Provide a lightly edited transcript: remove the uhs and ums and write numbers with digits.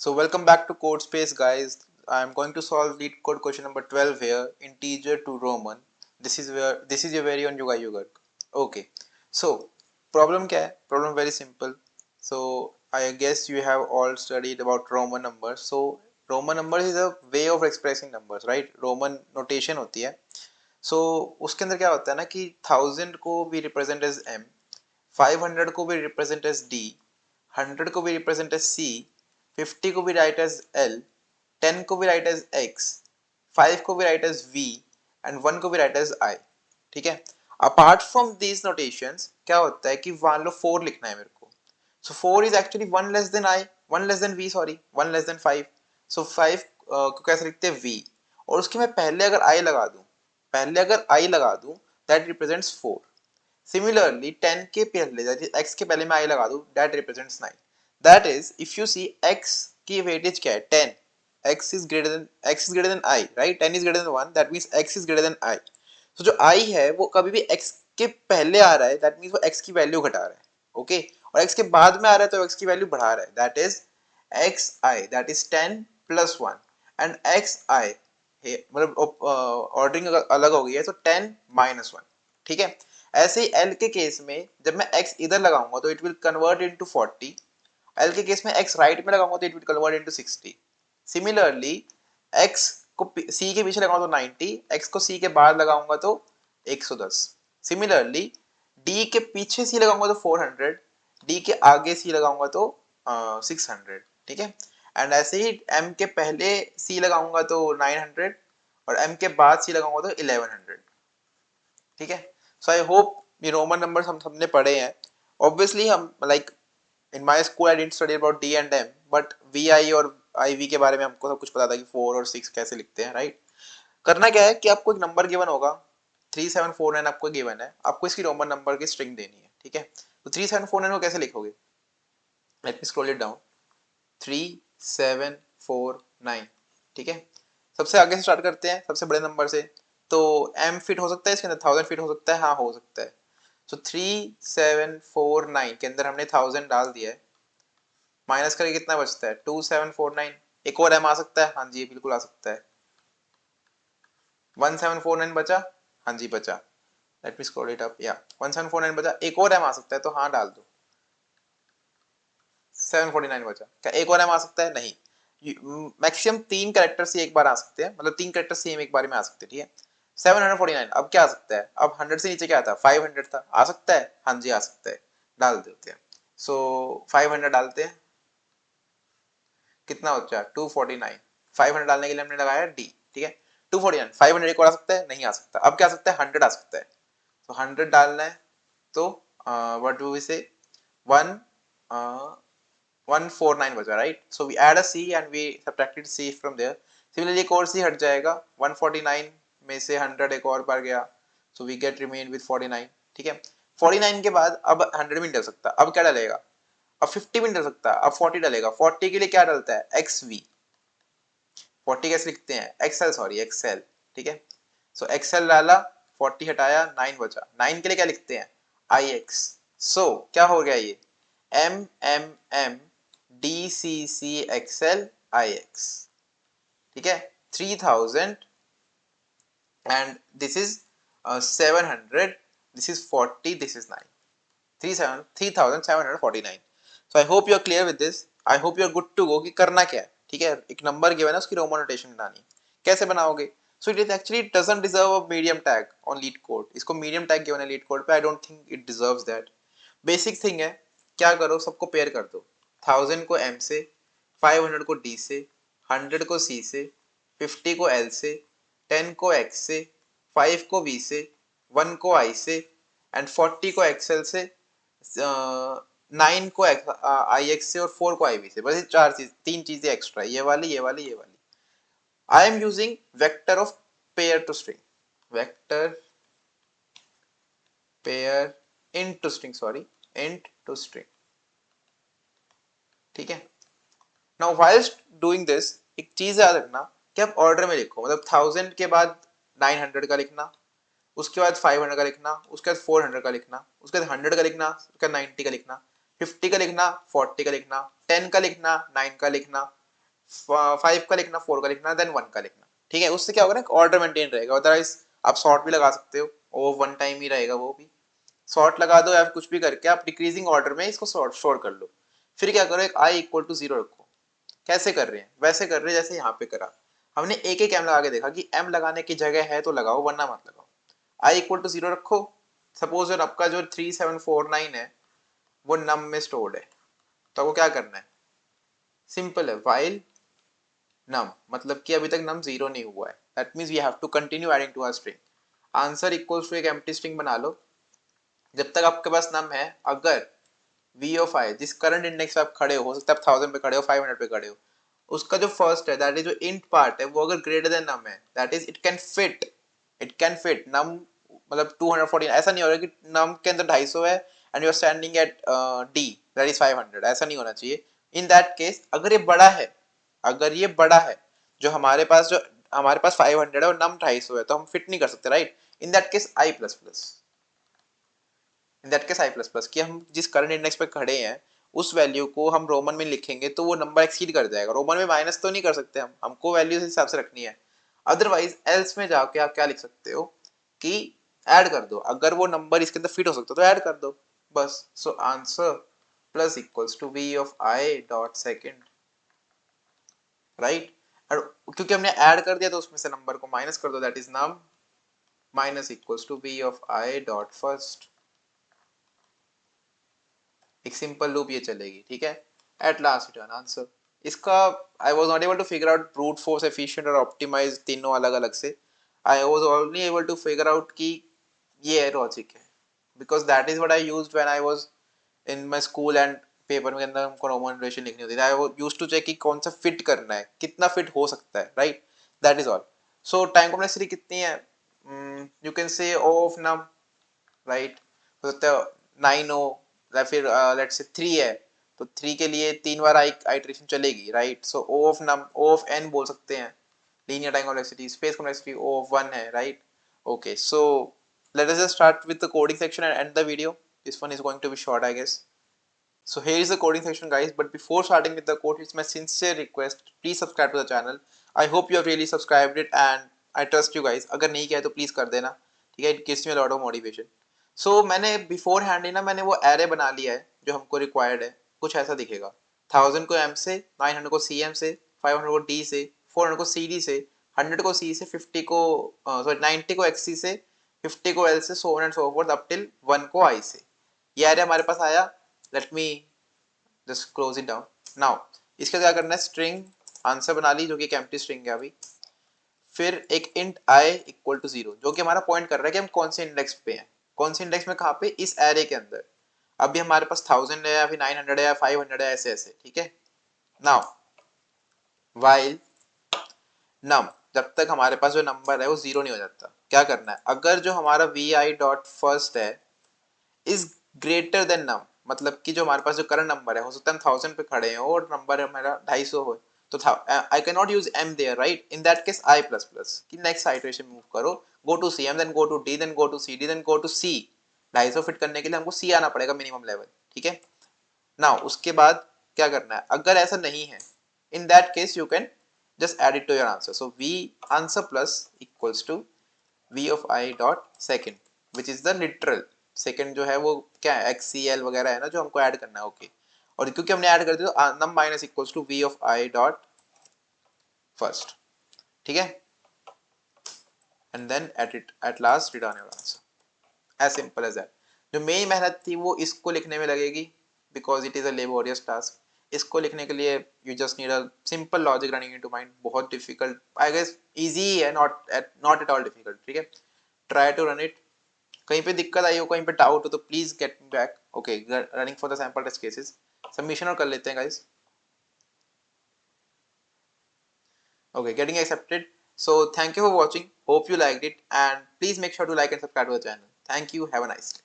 So welcome back to CodeSpace, guys. I am going to solve lead code question number 12 here, integer to Roman. This is your very own Yuga Yogurt. Okay. So problem क्या है? Problem very simple. So I guess you have all studied about Roman numbers. So Roman numbers is a way of expressing numbers, right? Roman notation होती है. So उसके अंदर क्या होता है ना कि 1000 को भी represent as M, 500 को भी represent as D, 100 को भी रिप्रेजेंट एज सी, 50 को भी राइट एज एल, 10 को भी राइट एज एक्स, 5 को भी राइट एज वी एंड 1 को भी राइट एज आई. ठीक है. अपार्ट फ्रॉम दीज नोटेशंस क्या होता है कि मान लो 4 लिखना है मेरे को. So 4 is actually 1 less than I, 1 less than V, sorry 1 less than 5. So 5 को कैसे लिखते हैं वी, और उसके मैं पहले अगर आई लगा दूं, दैट रिप्रेजेंट्स 4. Similarly, 10 के पहले that is x के पहले मैं i लगा दूं, that represents 9. That is, if you see x की weightage क्या है 10, x is greater than I, right? 10 is greater than 1, that means x is greater than I. So जो i है वो कभी भी x के पहले आ रहा है, that means वो x की वैल्यू घटा रहा है, okay? और x के बाद में आ रहा है तो x की वैल्यू बढ़ा रहा है, that is xi, that is 10 plus 1 and xi मतलब ऑर्डरिंग अलग हो गई है, तो 10 minus 1. ठीक है. ऐसे ही L के केस में जब मैं x इधर लगाऊंगा तो it will convert into 40. L के केस में x राइट में लगाऊंगा तो it will convert into 60. Similarly x को c के पीछे लगाऊंगा तो 90, x को c के बाद लगाऊंगा तो 110. सिमिलरली d के पीछे c लगाऊंगा तो 400, d के आगे c लगाऊंगा तो 600. ठीक है. एंड ऐसे ही m के पहले c लगाऊंगा तो 900 और m के बाद c लगाऊंगा तो 1100. ठीक है. सो आई होप ये रोमन नंबर्स हम सबने पढ़े हैं. ऑब्वियसली हम like in my school I didn't study about D and M, but V I और आई वी के बारे में हमको सब कुछ पता था कि 4 और 6 कैसे लिखते हैं, राइट. करना क्या है कि आपको एक नंबर गिवन होगा, 3749 आपको गिवन है, आपको इसकी रोमन नंबर की स्ट्रिंग देनी है. ठीक है. तो 3749 को कैसे लिखोगे? Let me scroll it down. 3749. ठीक है. सबसे आगे से स्टार्ट करते हैं, सबसे बड़े नंबर से. तो m फिट हो सकता है इसके अंदर, 1000 फिट हो सकता है, हाँ हो सकता है. सो 3749 के अंदर हमने 1000 डाल दिया है. माइनस करके कितना बचता है? 2749. एक और m आ सकता है, हाँ जी बिल्कुल आ सकता है. 1749 बचा, हाँ जी बचा. Let me scroll it up. या 1749 बचा, एक और m आ सकता है तो हाँ डाल दो. 749 बचा. क्या एक और m आ सकता है? नहीं. मैक्सिमम 3 कैरेक्टर से एक बार आ सकते हैं, मतलब 3 कैरेक्टर सेम एक बार में आ सकते हैं. ठीक है. 749. अब क्या आ सकता है? अब 100 से नीचे क्या था? 500 था. आ सकता है? हाँ जी आ सकता है. डाल देते हैं. सो 500 डालते हैं. कितना बचा? 249. 500 डालने के लिए हमने लगाया डी. ठीक है. 249. 500 एक और आ सकता है? नहीं आ सकता. अब क्या आ सकता है? 100 आ सकता है. तो 100 डालना है तो व्हाट डू वी से 1 149 बचा, right. So we add a c and we subtracted c from there. Similarly एक और c हट जाएगा. 149 में से 100 एक और बार गया, so we get remain with 49. ठीक है. 49 के बाद अब 100 भी नहीं डल सकता. अब क्या डलेगा? अब 50 भी नहीं डल सकता. अब 40 डलेगा. 40 के लिए क्या डलता है? xv. 40 कैसे लिखते हैं? xl, sorry xl. ठीक है. सो xl डाला, 40 हटाया, 9 बचा. 9 के लिए क्या लिखते हैं? ix. सो क्या हो गया ये? m m m d c c xl ix. ठीक है. 3000 and this is 700, this is 40, this is 9. 3749. so I hope you are clear with this. I hope you are good to go कि करना क्या है. ठीक है. एक नंबर गिवन है, उसकी रोमन नोटेशन बनानी. कैसे बनाओगे? so it is actually it doesn't deserve a medium tag on lead code. इसको medium tag गिवन है lead code पे. I don't think it deserves that. basic thing है, क्या करो, सबको पेयर कर दो. 1000 को m से, 500 को d से, 100 को c से, 50 को l से, 10 को x से, 5 को v से, 1 को i से एंड 40 को xl से, 9 को ix से और 4 को iv से. बस ये 3 चीजें एक्स्ट्रा, ये वाली ये वाली ये वाली. I am using vector of pair to string. Vector pair into string, sorry, int to string. ठीक है. Now while doing this, एक चीज याद रखना कि आप ऑर्डर में लिखो. मतलब 1000 के बाद 900 का लिखना, उसके बाद 500 का लिखना, उसके बाद 400 का लिखना, उसके बाद 100 का लिखना, उसके बाद 90 का लिखना, 50 का लिखना, 40 का लिखना, 10 का लिखना, 9 का लिखना, 5 का लिखना, 4 का लिखना, देन 1 का लिखना, ठीक है। उससे क्या होगा ना, ऑर्डर मेंटेन रहेगा। अदरवाइज आप सॉर्ट भी लगा सकते हो, वो 1 टाइम ही रहेगा, वो भी सॉर्ट लगा दो या कुछ भी करके आप डिक्रीजिंग ऑर्डर में इसको सॉर्ट शोर कर लो। फिर क्या करो, एक आई इक्वल टू 0 रखो। कैसे कर रहे हैं, वैसे कर रहे हैं जैसे यहाँ पे करा। हमने एक एक एम लगा के देखा कि एम लगाने की जगह है तो लगाओ, वरना मत लगाओ। आई इक्वल टू 0 रखो। सपोज आपका जो 3749 है वो नम में स्टोर्ड है, तो आपको क्या करना है, सिंपल है, वाइल नम, मतलब कि अभी तक नम 0 नहीं हुआ है, that means we have to continue adding to our string. Answer equals to एक एम्प्टी स्ट्रिंग बना लो। जब तक आपके पास नम है, अगर वी ऑफ आई जिस करंट इंडेक्स पे आप खड़े हो सकता है आप 1000 पे खड़े हो, 500 पे खड़े हो, उसका जो फर्स्ट है दैट इज जो इंट पार्ट है, वो अगर ग्रेटर देन नम है, that is it can fit num, मतलब 214। ऐसा नहीं हो रहा कि नम के अंदर 250 है and you are standing at D that is 500, ऐसा नहीं होना चाहिए। इन दैट केस अगर ये बड़ा है, अगर ये बड़ा है, जो हमारे पास 500 है और नम 250 है, तो हम फिट नहीं कर सकते, right. In that case I plus plus, in that case I plus plus, कि हम जिस करंट इंडेक्स पे खड़े हैं उस वैल्यू को हम रोमन में लिखेंगे तो वो नंबर एक्सीड कर जाएगा। रोमन में माइनस तो नहीं कर सकते हम, हमको वैल्यू इस हिसाब से रखनी है। अदरवाइज एल्स में जाके आप क्या लिख सकते हो कि ऐड कर दो, अगर वो नंबर इसके अंदर फिट हो सकता है तो ऐड कर दो, बस। So answer plus equals to we of I dot second, right. और क्योंकि हमने ऐड कर दिया तो उसमें से नंबर को माइनस कर दो, that is num minus equals to we of I dot first. एक सिंपल लूप ये चलेगी, ठीक है। At last return answer. इसका I was not able to figure out brute force, efficient और ऑप्टिमाइज तीनों अलग अलग से। I was only able to figure out कि ये लॉजिक है, because that is what I used when I was in my school and paper में अंदर हमको रोमन नोटेशन लिखनी होती थी। आई यूज्ड टू चेक कि कौन सा फिट करना है, कितना फिट हो सकता है, right. That is all. So time complexity कितनी है, you can say O of num, right. हो सकता है 9 हो, या फिर लेट्स से 3 है, तो 3 के लिए 3 बार आइटरेशन चलेगी, right. So O of N बोल सकते हैं। Linear time complexity, space complexity O of 1 है, right. Okay, so let us just start with the coding section and end the video. This one is going to be short, I guess. So here is the coding section, guys, but before starting with the code, it's my sincere request, please subscribe to the channel. I hope you have really subscribed it and I trust you guys. अगर नहीं किया है तो please कर देना, ठीक है। It gives me a lot of motivation. So मैंने बिफोर हैंड ही ना मैंने वो एरे बना लिया है जो हमको रिक्वायर्ड है। कुछ ऐसा दिखेगा, 1000 को एम से, 900 को सी एम से, 500 को डी से, 400 को सी डी से, 100 को सी से, 50 को सॉरी 90 को एक्स सी से, 50 को एल से, so on and so fourth up till 1 को आई से। ये एरे हमारे पास आया। Let me just close it down now. इसका क्या करना है, स्ट्रिंग आंसर बना ली जो कि एक एम्प्टी स्ट्रिंग है अभी। फिर एक इंट आई इक्वल टू 0 जो कि हमारा पॉइंट कर रहा है कि हम कौन से इंडेक्स पे हैं, कौन से इंडेक्स में, कहाँ पे, इस एरे के अंदर। अभी हमारे पास 1000 है या फिर 900 है या 500 है, ऐसे ऐसे, ठीक है। नाउ वाइल नम, जब तक हमारे पास जो नंबर है वो 0 नहीं हो जाता, क्या करना है, अगर जो हमारा वी आई डॉट फर्स्ट है इज ग्रेटर देन नम, मतलब कि जो हमारे पास जो करंट नंबर है, हो सकता है हम 1000 पे खड़े हो और नंबर हमारा 250 हो, तो I can not use M there, right. In that case I plus plus की नेक्स्ट आइटरेशन मूव करो, go to C M, then go to D, then go to C D, then go to C. 250 fit करने के लिए हमको सी आना पड़ेगा minimum level, ठीक है। नाउ उसके बाद क्या करना है, अगर ऐसा नहीं है, इन that case you can just add it to your answer. So v answer plus equals to v of I dot second which is the literal second जो है वो क्या है, xcl वगैरह है ना जो हमको ऐड करना है, ओके। और क्योंकि हमने ऐड कर दिया तो num minus equals to v of I dot first, ठीक है। and then at last return your answer, as simple as that. जो मेन मेहनत थी वो इसको लिखने में लगेगी because it is a laborious task. इसको लिखने के लिए you just need a simple logic running into mind. बहुत difficult, I guess easy है, not at all difficult, ठीक है। try to run it. कहीं पे दिक्कत आई हो, कहीं पे डाउट हो तो please get me back, okay. Running for the sample test cases, submission और कर लेते हैं guys. Okay, getting accepted. So thank you for watching, hope you liked it, and please make sure to like and subscribe to the channel. Thank you, have a nice day.